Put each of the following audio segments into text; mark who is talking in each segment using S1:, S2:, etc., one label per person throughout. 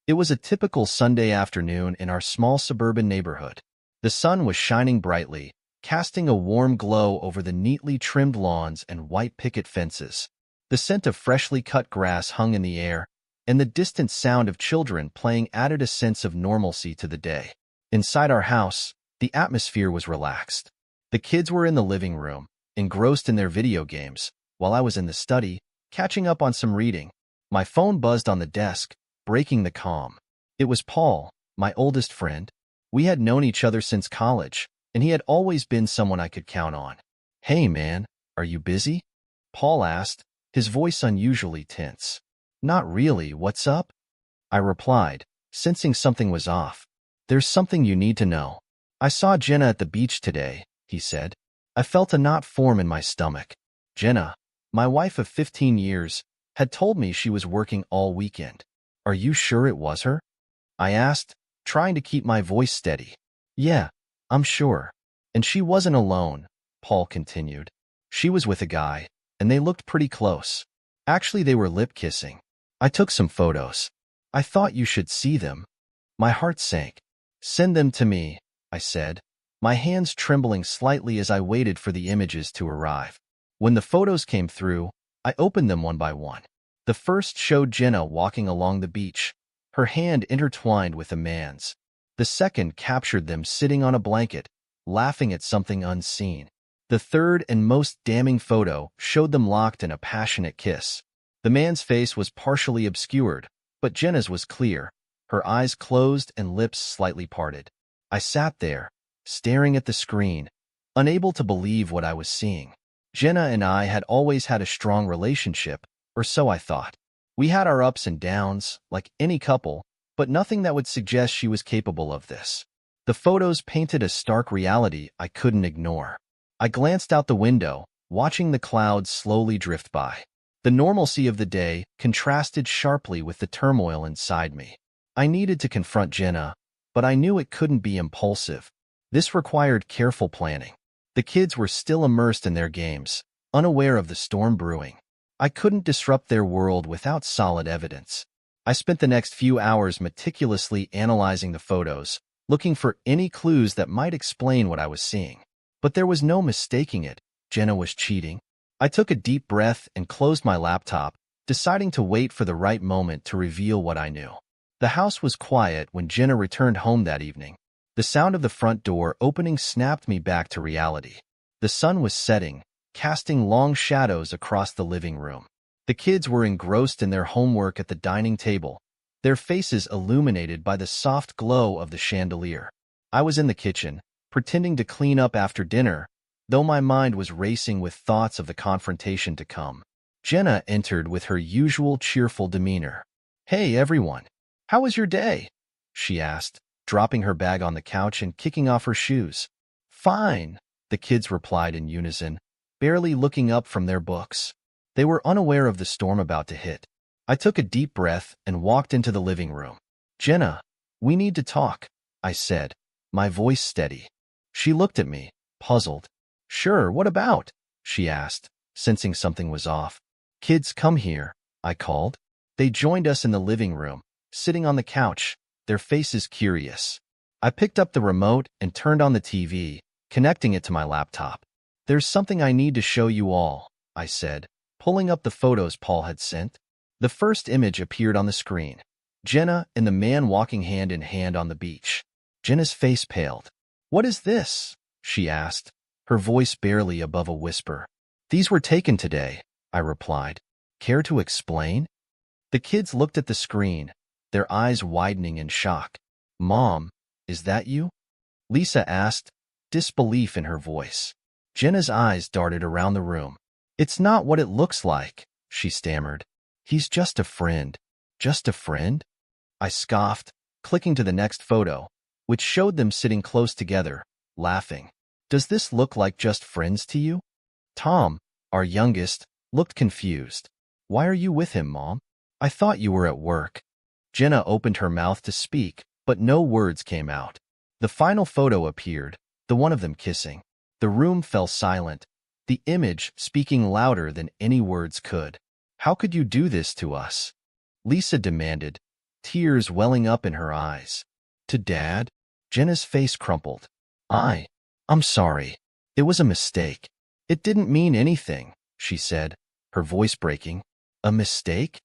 S1: It was a typical Sunday afternoon in our small suburban neighborhood. The sun was shining brightly, casting a warm glow over the neatly trimmed lawns and white picket fences. The scent of freshly cut grass hung in the air, and the distant sound of children playing added a sense of normalcy to the day. Inside our house, the atmosphere was relaxed. The kids were in the living room, engrossed in their video games, while I was in the study, catching up on some reading. My phone buzzed on the desk, breaking the calm. It was Paul, my oldest friend. We had known each other since college, and he had always been someone I could count on. "Hey man, are you busy?" Paul asked, his voice unusually tense. "Not really, what's up?" I replied, sensing something was off. "There's something you need to know. I saw Jenna at the beach today," he said. I felt a knot form in my stomach. Jenna, my wife of 15 years, had told me she was working all weekend. "Are you sure it was her?" I asked, trying to keep my voice steady. "Yeah, I'm sure. And she wasn't alone," Paul continued. "She was with a guy, and they looked pretty close. Actually, they were lip-kissing. I took some photos. I thought you should see them." My heart sank. "Send them to me," I said, my hands trembling slightly as I waited for the images to arrive. When the photos came through, I opened them one by one. The first showed Jenna walking along the beach, her hand intertwined with a man's. The second captured them sitting on a blanket, laughing at something unseen. The third and most damning photo showed them locked in a passionate kiss. The man's face was partially obscured, but Jenna's was clear, her eyes closed and lips slightly parted. I sat there, staring at the screen, unable to believe what I was seeing. Jenna and I had always had a strong relationship, or so I thought. We had our ups and downs, like any couple, but nothing that would suggest she was capable of this. The photos painted a stark reality I couldn't ignore. I glanced out the window, watching the clouds slowly drift by. The normalcy of the day contrasted sharply with the turmoil inside me. I needed to confront Jenna, but I knew it couldn't be impulsive. This required careful planning. The kids were still immersed in their games, unaware of the storm brewing. I couldn't disrupt their world without solid evidence. I spent the next few hours meticulously analyzing the photos, looking for any clues that might explain what I was seeing. But there was no mistaking it. Jenna was cheating. I took a deep breath and closed my laptop, deciding to wait for the right moment to reveal what I knew. The house was quiet when Jenna returned home that evening. The sound of the front door opening snapped me back to reality. The sun was setting, casting long shadows across the living room. The kids were engrossed in their homework at the dining table, their faces illuminated by the soft glow of the chandelier. I was in the kitchen, pretending to clean up after dinner, though my mind was racing with thoughts of the confrontation to come. Jenna entered with her usual cheerful demeanor. "Hey, everyone. How was your day?" she asked, dropping her bag on the couch and kicking off her shoes. "Fine," the kids replied in unison, barely looking up from their books. They were unaware of the storm about to hit. I took a deep breath and walked into the living room. "Jenna, we need to talk," I said, my voice steady. She looked at me, puzzled. "Sure, what about?" she asked, sensing something was off. "Kids, come here," I called. They joined us in the living room, sitting on the couch, their faces curious. I picked up the remote and turned on the TV, connecting it to my laptop. "There's something I need to show you all," I said, pulling up the photos Paul had sent. The first image appeared on the screen. Jenna and the man walking hand in hand on the beach. Jenna's face paled. "What is this?" she asked, her voice barely above a whisper. "These were taken today," I replied. "Care to explain?" The kids looked at the screen, their eyes widening in shock. "Mom, is that you?" Lisa asked, disbelief in her voice. Jenna's eyes darted around the room. "It's not what it looks like," she stammered. "He's just a friend." "Just a friend?" I scoffed, clicking to the next photo, which showed them sitting close together, laughing. "Does this look like just friends to you?" Tom, our youngest, looked confused. "Why are you with him, Mom? I thought you were at work." Jenna opened her mouth to speak, but no words came out. The final photo appeared, the one of them kissing. The room fell silent, the image speaking louder than any words could. "How could you do this to us?" Lisa demanded, tears welling up in her eyes. To Dad? Jenna's face crumpled. I'm sorry. It was a mistake. It didn't mean anything, she said, her voice breaking. A mistake?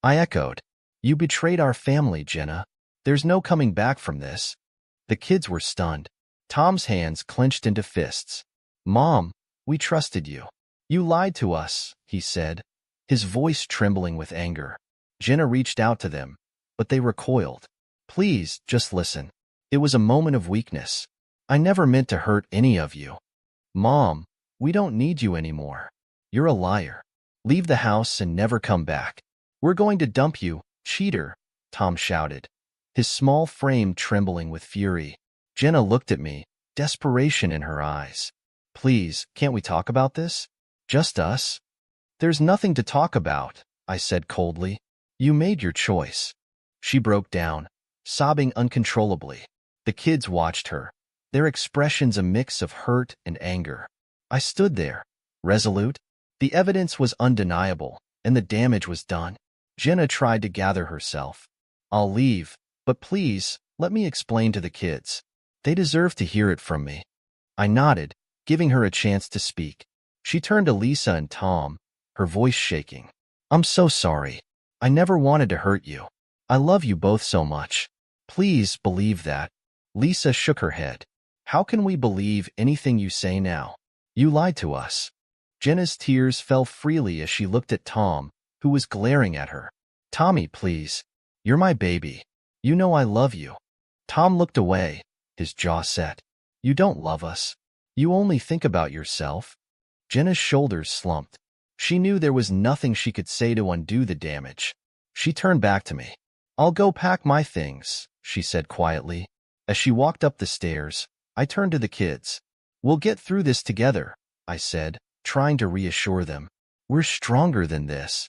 S1: I echoed. You betrayed our family, Jenna. There's no coming back from this. The kids were stunned. Tom's hands clenched into fists. Mom, we trusted you. You lied to us, he said, his voice trembling with anger. Jenna reached out to them, but they recoiled. Please, just listen. It was a moment of weakness. I never meant to hurt any of you. Mom, we don't need you anymore. You're a liar. Leave the house and never come back. We're going to dump you, cheater, Tom shouted, his small frame trembling with fury. Jenna looked at me, desperation in her eyes. Please, can't we talk about this? Just us? There's nothing to talk about, I said coldly. You made your choice. She broke down, sobbing uncontrollably. The kids watched her, their expressions a mix of hurt and anger. I stood there, resolute. The evidence was undeniable, and the damage was done. Jenna tried to gather herself. I'll leave, but please, let me explain to the kids. They deserve to hear it from me. I nodded, giving her a chance to speak. She turned to Lisa and Tom, her voice shaking. I'm so sorry. I never wanted to hurt you. I love you both so much. Please believe that. Lisa shook her head. How can we believe anything you say now? You lied to us. Jenna's tears fell freely as she looked at Tom, who was glaring at her. Tommy, please. You're my baby. You know I love you. Tom looked away, his jaw set. You don't love us. You only think about yourself. Jenna's shoulders slumped. She knew there was nothing she could say to undo the damage. She turned back to me. I'll go pack my things, she said quietly. As she walked up the stairs, I turned to the kids. We'll get through this together, I said, trying to reassure them. We're stronger than this.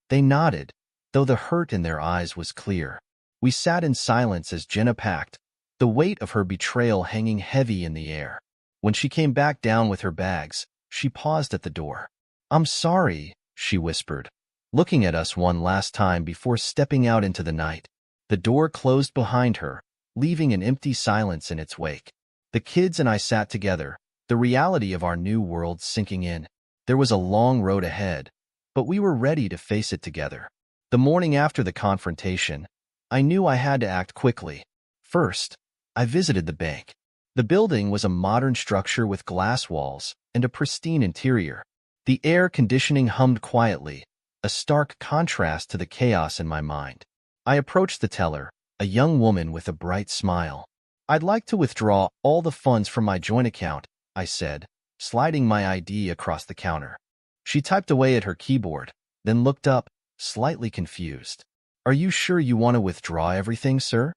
S1: They nodded, though the hurt in their eyes was clear. We sat in silence as Jenna packed, the weight of her betrayal hanging heavy in the air. When she came back down with her bags, she paused at the door. I'm sorry, she whispered, looking at us one last time before stepping out into the night. The door closed behind her, leaving an empty silence in its wake. The kids and I sat together, the reality of our new world sinking in. There was a long road ahead, but we were ready to face it together. The morning after the confrontation, I knew I had to act quickly. First, I visited the bank. The building was a modern structure with glass walls and a pristine interior. The air conditioning hummed quietly, a stark contrast to the chaos in my mind. I approached the teller, a young woman with a bright smile. I'd like to withdraw all the funds from my joint account, I said, sliding my ID across the counter. She typed away at her keyboard, then looked up, slightly confused. Are you sure you want to withdraw everything, sir?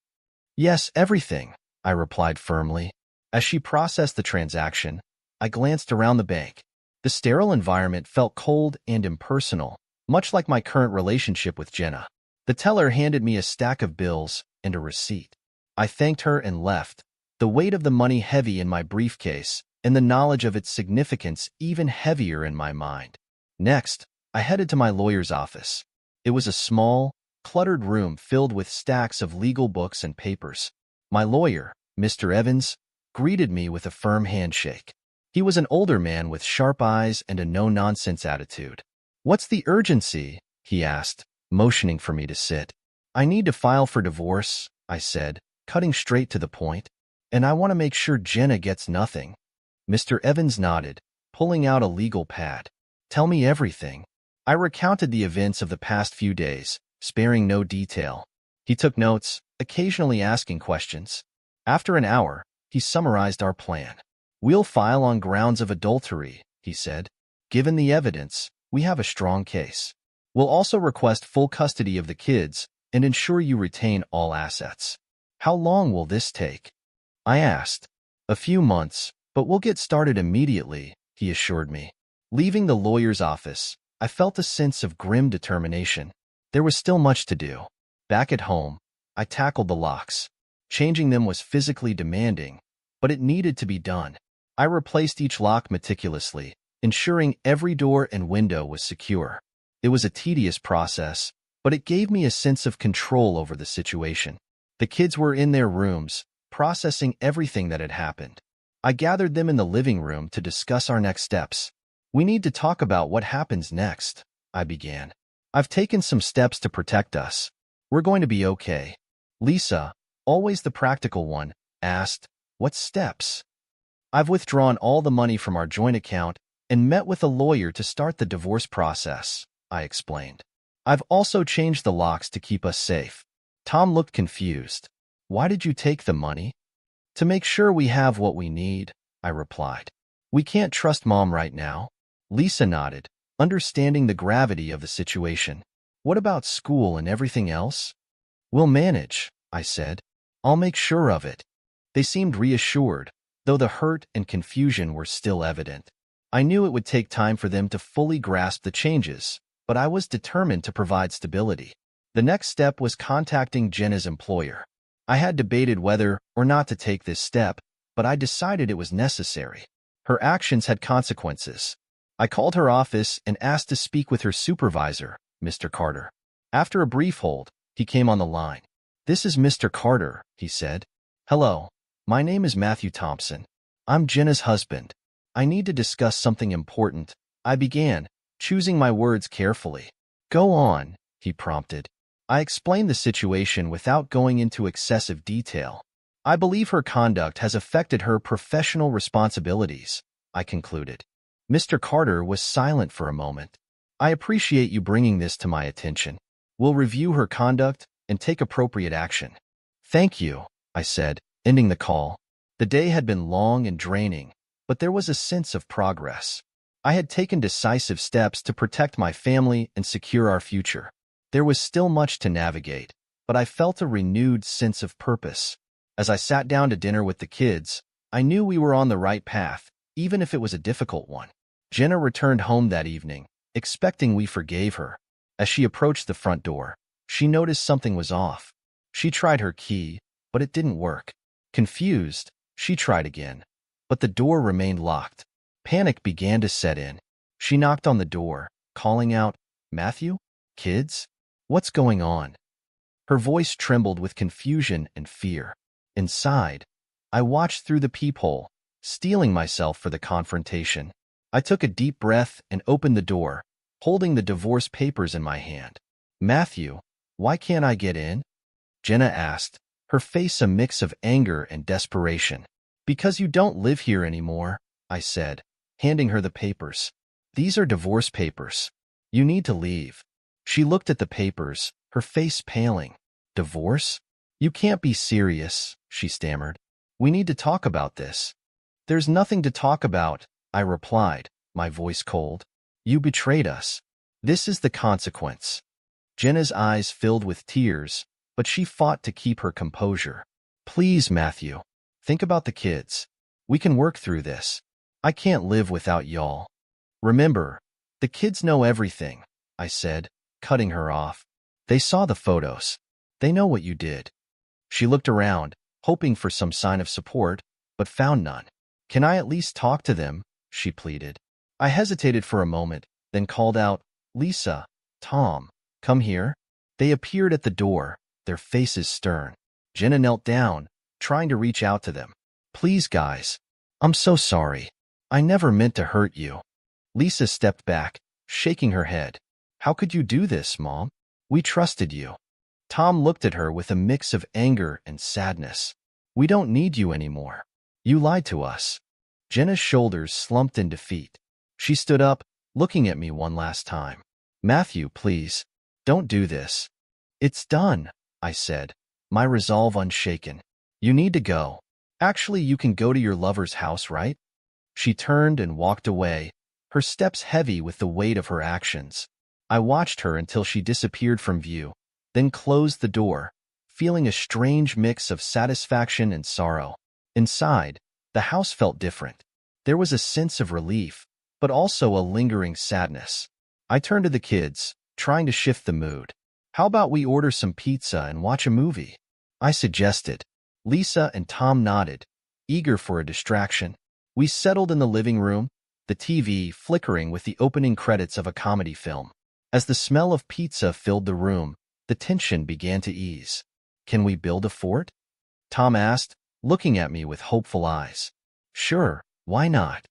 S1: Yes, everything, I replied firmly. As she processed the transaction, I glanced around the bank. The sterile environment felt cold and impersonal, much like my current relationship with Jenna. The teller handed me a stack of bills and a receipt. I thanked her and left, the weight of the money heavy in my briefcase and the knowledge of its significance even heavier in my mind. Next, I headed to my lawyer's office. It was a small, cluttered room filled with stacks of legal books and papers. My lawyer, Mr. Evans, greeted me with a firm handshake. He was an older man with sharp eyes and a no-nonsense attitude. What's the urgency? He asked, motioning for me to sit. I need to file for divorce, I said, cutting straight to the point, and I want to make sure Jenna gets nothing. Mr. Evans nodded, pulling out a legal pad. Tell me everything. I recounted the events of the past few days, sparing no detail. He took notes, occasionally asking questions. After an hour, he summarized our plan. We'll file on grounds of adultery, he said. Given the evidence, we have a strong case. We'll also request full custody of the kids and ensure you retain all assets. How long will this take? I asked. A few months, but we'll get started immediately, he assured me. Leaving the lawyer's office, I felt a sense of grim determination. There was still much to do. Back at home, I tackled the locks. Changing them was physically demanding, but it needed to be done. I replaced each lock meticulously, ensuring every door and window was secure. It was a tedious process, but it gave me a sense of control over the situation. The kids were in their rooms, processing everything that had happened. I gathered them in the living room to discuss our next steps. We need to talk about what happens next, I began. I've taken some steps to protect us. We're going to be okay. Lisa, always the practical one, asked, "What steps?" I've withdrawn all the money from our joint account and met with a lawyer to start the divorce process, I explained. I've also changed the locks to keep us safe. Tom looked confused. Why did you take the money? To make sure we have what we need, I replied. We can't trust Mom right now. Lisa nodded, understanding the gravity of the situation. What about school and everything else? We'll manage, I said. I'll make sure of it. They seemed reassured, though the hurt and confusion were still evident. I knew it would take time for them to fully grasp the changes, but I was determined to provide stability. The next step was contacting Jenna's employer. I had debated whether or not to take this step, but I decided it was necessary. Her actions had consequences. I called her office and asked to speak with her supervisor, Mr. Carter. After a brief hold, he came on the line. "This is Mr. Carter," he said. "Hello, my name is Matthew Thompson. I'm Jenna's husband. I need to discuss something important," I began, choosing my words carefully. "Go on," he prompted. I explained the situation without going into excessive detail. "I believe her conduct has affected her professional responsibilities," I concluded. Mr. Carter was silent for a moment. "I appreciate you bringing this to my attention. We'll review her conduct and take appropriate action." "Thank you," I said, ending the call. The day had been long and draining, but there was a sense of progress. I had taken decisive steps to protect my family and secure our future. There was still much to navigate, but I felt a renewed sense of purpose. As I sat down to dinner with the kids, I knew we were on the right path, even if it was a difficult one. Jenna returned home that evening, expecting we forgave her. As she approached the front door, she noticed something was off. She tried her key, but it didn't work. Confused, she tried again, but the door remained locked. Panic began to set in. She knocked on the door, calling out, "Matthew? Kids? What's going on?" Her voice trembled with confusion and fear. Inside, I watched through the peephole, steeling myself for the confrontation. I took a deep breath and opened the door, holding the divorce papers in my hand. "Matthew, why can't I get in?" Jenna asked, her face a mix of anger and desperation. "Because you don't live here anymore," I said, handing her the papers. "These are divorce papers. You need to leave." She looked at the papers, her face paling. "Divorce? You can't be serious," she stammered. "We need to talk about this." "There's nothing to talk about," I replied, my voice cold. "You betrayed us. This is the consequence." Jenna's eyes filled with tears, but she fought to keep her composure. "Please, Matthew, think about the kids. We can work through this. I can't live without y'all. Remember, the kids know everything," I said, cutting her off. "They saw the photos. They know what you did." She looked around, hoping for some sign of support, but found none. "Can I at least talk to them?" she pleaded. I hesitated for a moment, then called out, "Lisa, Tom, come here." They appeared at the door, their faces stern. Jenna knelt down, trying to reach out to them. "Please, guys. I'm so sorry. I never meant to hurt you." Lisa stepped back, shaking her head. "How could you do this, Mom? We trusted you." Tom looked at her with a mix of anger and sadness. "We don't need you anymore. You lied to us." Jenna's shoulders slumped in defeat. She stood up, looking at me one last time. "Matthew, please, don't do this." "It's done," I said, my resolve unshaken. "You need to go. Actually, you can go to your lover's house, right?" She turned and walked away, her steps heavy with the weight of her actions. I watched her until she disappeared from view, then closed the door, feeling a strange mix of satisfaction and sorrow. Inside, the house felt different. There was a sense of relief, but also a lingering sadness. I turned to the kids, trying to shift the mood. "How about we order some pizza and watch a movie?" I suggested. Lisa and Tom nodded, eager for a distraction. We settled in the living room, the TV flickering with the opening credits of a comedy film. As the smell of pizza filled the room, the tension began to ease. "Can we build a fort?" Tom asked, looking at me with hopeful eyes. "Sure, why not?"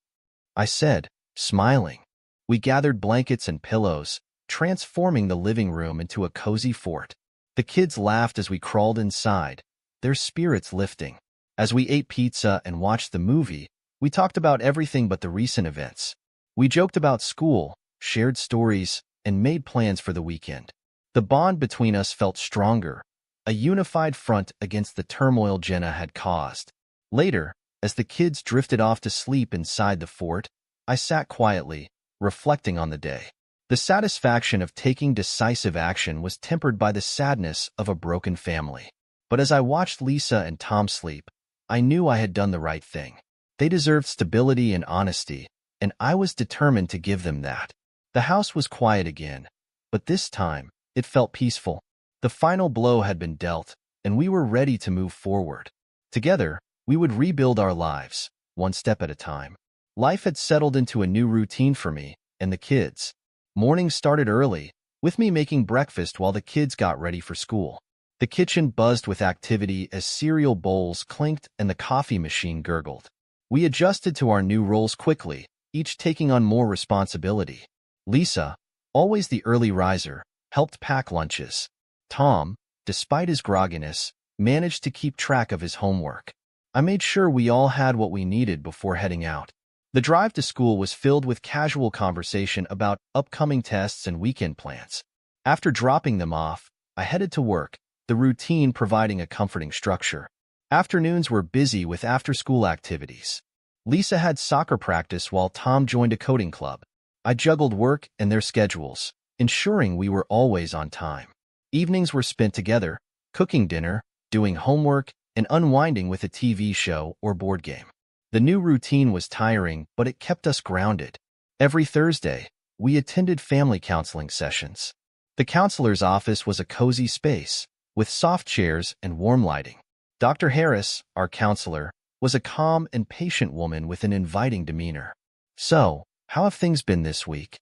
S1: I said, smiling. We gathered blankets and pillows, transforming the living room into a cozy fort. The kids laughed as we crawled inside, their spirits lifting. As we ate pizza and watched the movie, we talked about everything but the recent events. We joked about school, shared stories, and made plans for the weekend. The bond between us felt stronger, a unified front against the turmoil Jenna had caused. Later, as the kids drifted off to sleep inside the fort, I sat quietly, reflecting on the day. The satisfaction of taking decisive action was tempered by the sadness of a broken family. But as I watched Lisa and Tom sleep, I knew I had done the right thing. They deserved stability and honesty, and I was determined to give them that. The house was quiet again, but this time, it felt peaceful. The final blow had been dealt, and we were ready to move forward. Together, we would rebuild our lives, one step at a time. Life had settled into a new routine for me and the kids. Mornings started early, with me making breakfast while the kids got ready for school. The kitchen buzzed with activity as cereal bowls clinked and the coffee machine gurgled. We adjusted to our new roles quickly, each taking on more responsibility. Lisa, always the early riser, helped pack lunches. Tom, despite his grogginess, managed to keep track of his homework. I made sure we all had what we needed before heading out. The drive to school was filled with casual conversation about upcoming tests and weekend plans. After dropping them off, I headed to work, the routine providing a comforting structure. Afternoons were busy with after-school activities. Lisa had soccer practice while Tom joined a coding club. I juggled work and their schedules, ensuring we were always on time. Evenings were spent together, cooking dinner, doing homework, and unwinding with a TV show or board game. The new routine was tiring, but it kept us grounded. Every Thursday, we attended family counseling sessions. The counselor's office was a cozy space, with soft chairs and warm lighting. Dr. Harris, our counselor, was a calm and patient woman with an inviting demeanor. "So, how have things been this week?"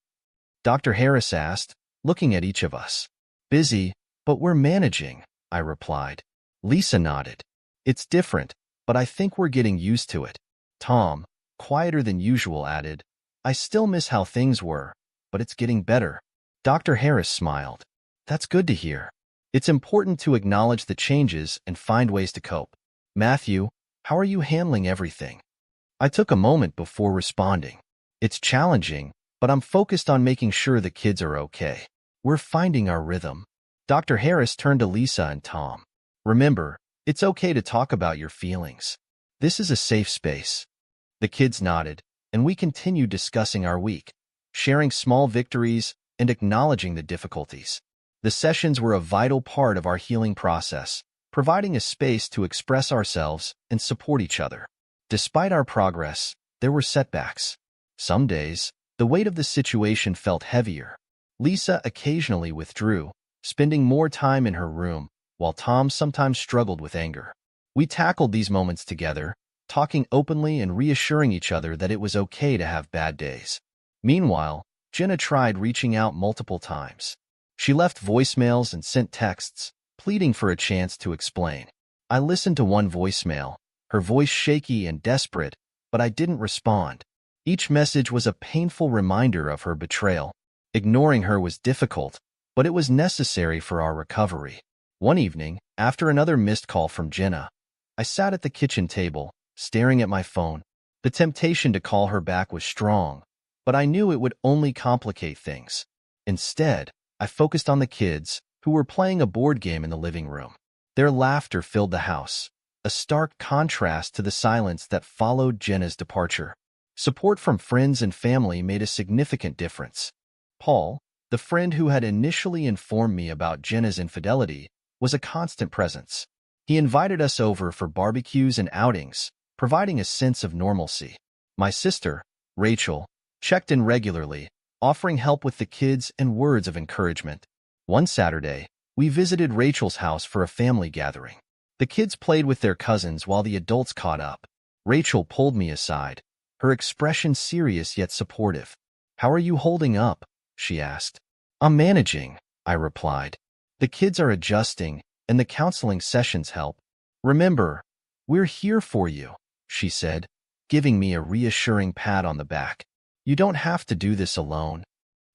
S1: Dr. Harris asked, looking at each of us. "Busy, but we're managing," I replied. Lisa nodded. "It's different, but I think we're getting used to it." Tom, quieter than usual, added, "I still miss how things were, but it's getting better." Dr. Harris smiled. "That's good to hear. It's important to acknowledge the changes and find ways to cope." "Matthew, how are you handling everything?" I took a moment before responding. "It's challenging, but I'm focused on making sure the kids are okay. We're finding our rhythm." Dr. Harris turned to Lisa and Tom. "Remember, it's okay to talk about your feelings. This is a safe space." The kids nodded, and we continued discussing our week, sharing small victories and acknowledging the difficulties. The sessions were a vital part of our healing process, providing a space to express ourselves and support each other. Despite our progress, there were setbacks. Some days, the weight of the situation felt heavier. Lisa occasionally withdrew, spending more time in her room, while Tom sometimes struggled with anger. We tackled these moments together, talking openly and reassuring each other that it was okay to have bad days. Meanwhile, Jenna tried reaching out multiple times. She left voicemails and sent texts, pleading for a chance to explain. I listened to one voicemail, her voice shaky and desperate, but I didn't respond. Each message was a painful reminder of her betrayal. Ignoring her was difficult, but it was necessary for our recovery. One evening, after another missed call from Jenna, I sat at the kitchen table, staring at my phone. The temptation to call her back was strong, but I knew it would only complicate things. Instead, I focused on the kids, who were playing a board game in the living room. Their laughter filled the house, a stark contrast to the silence that followed Jenna's departure. Support from friends and family made a significant difference. Paul, the friend who had initially informed me about Jenna's infidelity, was a constant presence. He invited us over for barbecues and outings, providing a sense of normalcy. My sister, Rachel, checked in regularly, offering help with the kids and words of encouragement. One Saturday, we visited Rachel's house for a family gathering. The kids played with their cousins while the adults caught up. Rachel pulled me aside, her expression serious yet supportive. "How are you holding up?" she asked. I'm managing, I replied. The kids are adjusting, and the counseling sessions help. Remember, we're here for you, she said, giving me a reassuring pat on the back. You don't have to do this alone.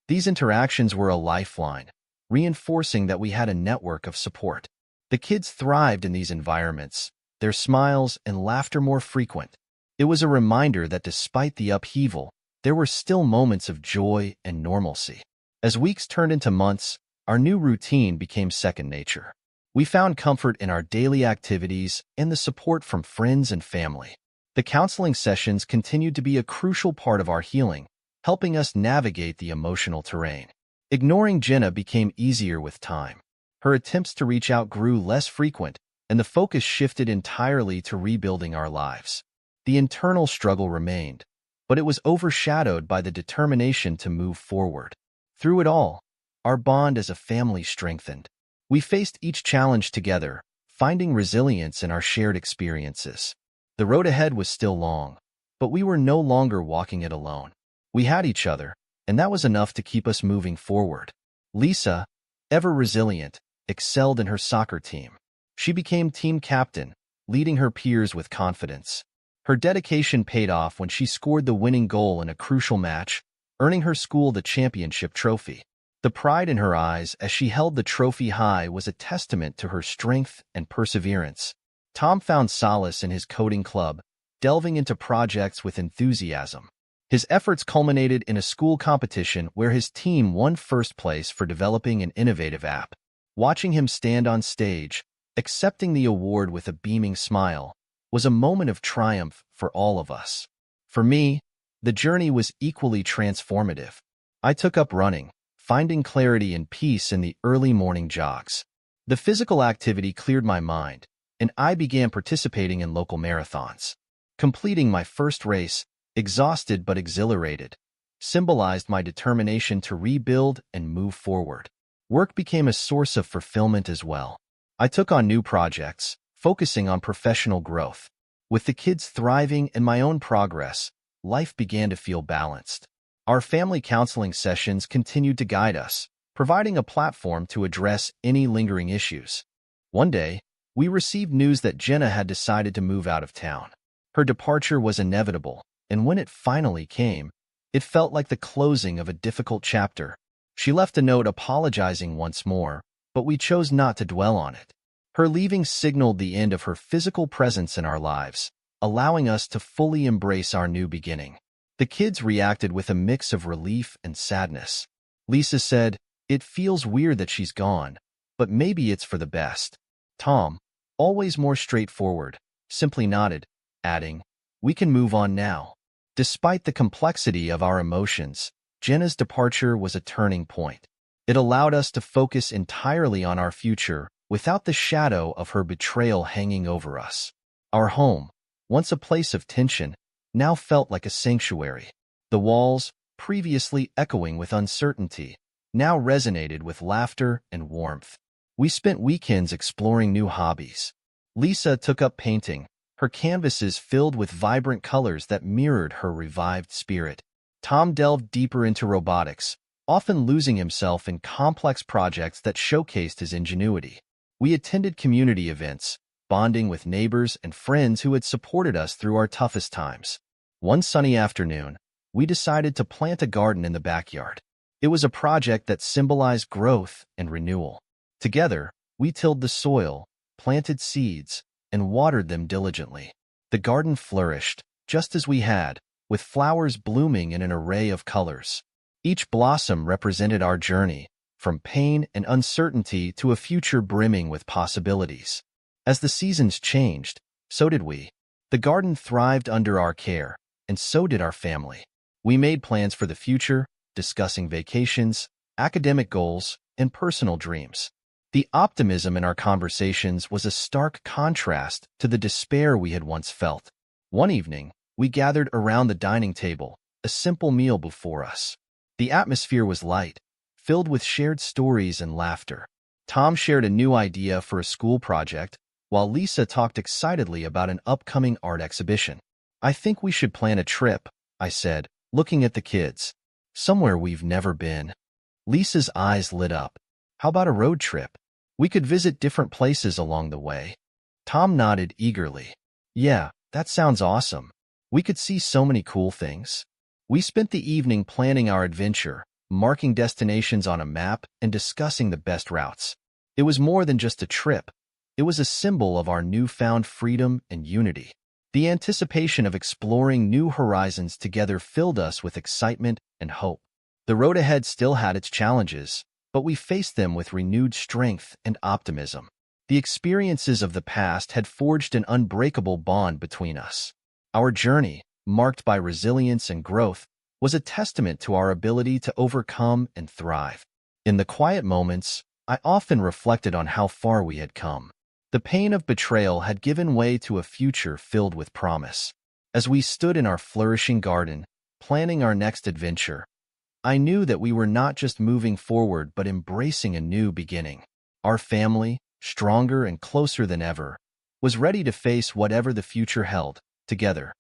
S1: These interactions were a lifeline, reinforcing that we had a network of support. The kids thrived in these environments, their smiles and laughter more frequent. It was a reminder that despite the upheaval, there were still moments of joy and normalcy. As weeks turned into months, our new routine became second nature. We found comfort in our daily activities and the support from friends and family. The counseling sessions continued to be a crucial part of our healing, helping us navigate the emotional terrain. Ignoring Jenna became easier with time. Her attempts to reach out grew less frequent, and the focus shifted entirely to rebuilding our lives. The internal struggle remained, but it was overshadowed by the determination to move forward. Through it all, our bond as a family strengthened. We faced each challenge together, finding resilience in our shared experiences. The road ahead was still long, but we were no longer walking it alone. We had each other, and that was enough to keep us moving forward. Lisa, ever resilient, excelled in her soccer team. She became team captain, leading her peers with confidence. Her dedication paid off when she scored the winning goal in a crucial match, earning her school the championship trophy. The pride in her eyes as she held the trophy high was a testament to her strength and perseverance. Tom found solace in his coding club, delving into projects with enthusiasm. His efforts culminated in a school competition where his team won first place for developing an innovative app. Watching him stand on stage, accepting the award with a beaming smile, was a moment of triumph for all of us. For me, the journey was equally transformative. I took up running, finding clarity and peace in the early morning jogs. The physical activity cleared my mind, and I began participating in local marathons. Completing my first race, exhausted but exhilarated, symbolized my determination to rebuild and move forward. Work became a source of fulfillment as well. I took on new projects, focusing on professional growth. With the kids thriving and my own progress, life began to feel balanced. Our family counseling sessions continued to guide us, providing a platform to address any lingering issues. One day, we received news that Jenna had decided to move out of town. Her departure was inevitable, and when it finally came, it felt like the closing of a difficult chapter. She left a note apologizing once more, but we chose not to dwell on it. Her leaving signaled the end of her physical presence in our lives, allowing us to fully embrace our new beginning. The kids reacted with a mix of relief and sadness. Lisa said, "It feels weird that she's gone, but maybe it's for the best." Tom, always more straightforward, simply nodded, adding, "We can move on now." Despite the complexity of our emotions, Jenna's departure was a turning point. It allowed us to focus entirely on our future without the shadow of her betrayal hanging over us. Our home, once a place of tension, now felt like a sanctuary. The walls, previously echoing with uncertainty, now resonated with laughter and warmth. We spent weekends exploring new hobbies. Lisa took up painting, her canvases filled with vibrant colors that mirrored her revived spirit. Tom delved deeper into robotics, often losing himself in complex projects that showcased his ingenuity. We attended community events, bonding with neighbors and friends who had supported us through our toughest times. One sunny afternoon, we decided to plant a garden in the backyard. It was a project that symbolized growth and renewal. Together, we tilled the soil, planted seeds, and watered them diligently. The garden flourished, just as we had, with flowers blooming in an array of colors. Each blossom represented our journey, from pain and uncertainty to a future brimming with possibilities. As the seasons changed, so did we. The garden thrived under our care, and so did our family. We made plans for the future, discussing vacations, academic goals, and personal dreams. The optimism in our conversations was a stark contrast to the despair we had once felt. One evening, we gathered around the dining table, a simple meal before us. The atmosphere was light, filled with shared stories and laughter. Tom shared a new idea for a school project, while Lisa talked excitedly about an upcoming art exhibition. "I think we should plan a trip," I said, looking at the kids. "Somewhere we've never been." Lisa's eyes lit up. How about a road trip? We could visit different places along the way. Tom nodded eagerly. Yeah, that sounds awesome. We could see so many cool things. We spent the evening planning our adventure, marking destinations on a map and discussing the best routes. It was more than just a trip. It was a symbol of our newfound freedom and unity. The anticipation of exploring new horizons together filled us with excitement and hope. The road ahead still had its challenges, but we faced them with renewed strength and optimism. The experiences of the past had forged an unbreakable bond between us. Our journey, marked by resilience and growth, was a testament to our ability to overcome and thrive. In the quiet moments, I often reflected on how far we had come. The pain of betrayal had given way to a future filled with promise. As we stood in our flourishing garden, planning our next adventure, I knew that we were not just moving forward but embracing a new beginning. Our family, stronger and closer than ever, was ready to face whatever the future held, together.